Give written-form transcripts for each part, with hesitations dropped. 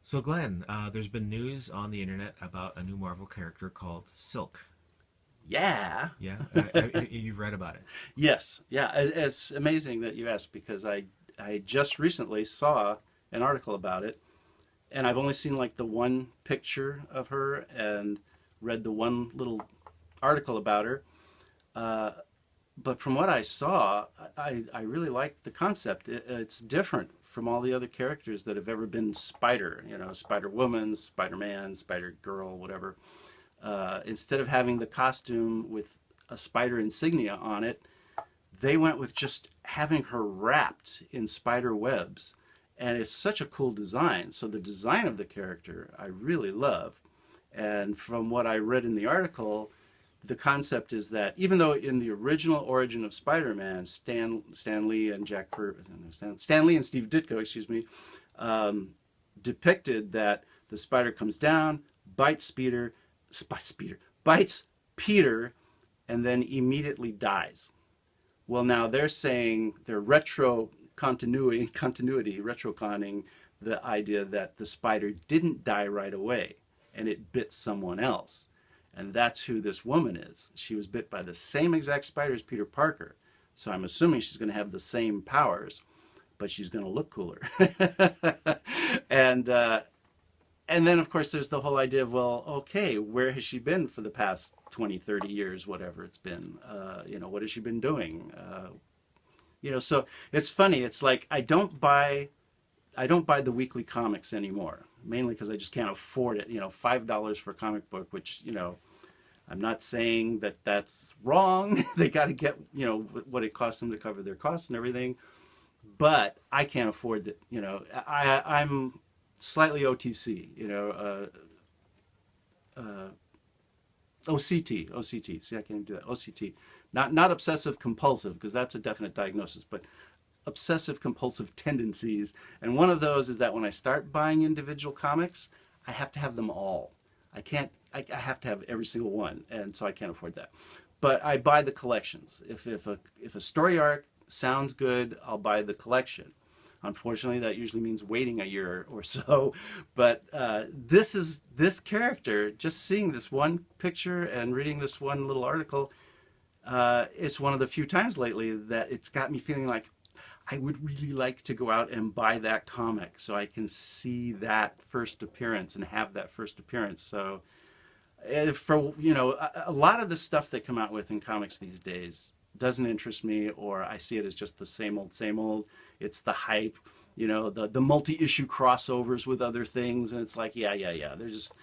So, Glenn, there's been news on the internet about a new Marvel character called Silk. Yeah. Yeah, you've read about it. Yes. Yeah. It's amazing that you asked because I just recently saw an article about it, and I've only seen like the one picture of her and read the one little article about her. Uh, but from what I saw, I really like the concept. It's different from all the other characters that have ever been Spider. You know, Spider Woman, Spider Man, Spider Girl, whatever. Instead of having the costume with a spider insignia on it, they went with just having her wrapped in spider webs. And it's such a cool design. So the design of the character I really love. And from what I read in the article, the concept is that even though in the original origin of Spider-Man, Stan Lee and Stan Lee and Steve Ditko, excuse me, um, depicted that the spider comes down, bites Peter, bites Peter, and then immediately dies. Well, now they're saying they're retroconning the idea that the spider didn't die right away and it bit someone else. And that's who this woman is. She was bit by the same exact spider as Peter Parker. So I'm assuming she's going to have the same powers, but she's going to look cooler. and uh, and then of course there's the whole idea of, well, okay, where has she been for the past 20, 30 years, whatever it's been? What has she been doing? So it's funny. It's like I don't buy the weekly comics anymore, mainly because I just can't afford it. $5 for a comic book, which I'm not saying that that's wrong. They got to get what it costs them to cover their costs and everything, but I can't afford that. I'm slightly OTC. OCT. See, I can't even do that. OCT, not obsessive compulsive, because that's a definite diagnosis, but obsessive compulsive tendencies. And one of those is that when I start buying individual comics, I have to have them all. I can't. I have to have every single one, and so I can't afford that. But I buy the collections. If a story arc sounds good, I'll buy the collection. Unfortunately, that usually means waiting a year or so. But this character. Just seeing this one picture and reading this one little article, it's one of the few times lately that it's got me feeling like I would really like to go out and buy that comic so I can see that first appearance and have that first appearance. So, for a lot of the stuff they come out with in comics these days doesn't interest me, or I see it as just the same old, same old. It's the hype, the multi-issue crossovers with other things, and it's like, yeah. They're just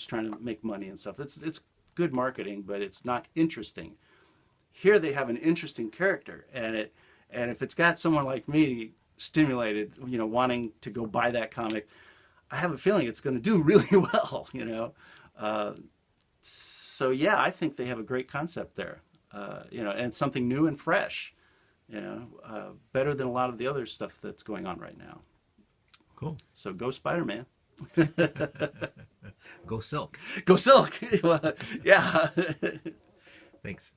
trying to make money and stuff. It's good marketing, but it's not interesting. Here they have an interesting character, and if it's got someone like me stimulated, wanting to go buy that comic, I have a feeling it's going to do really well. Uh, so yeah, I think they have a great concept there. And it's something new and fresh. Better than a lot of the other stuff that's going on right now. Cool. So go Spider-Man. Go Silk. Go Silk. Yeah. Thanks.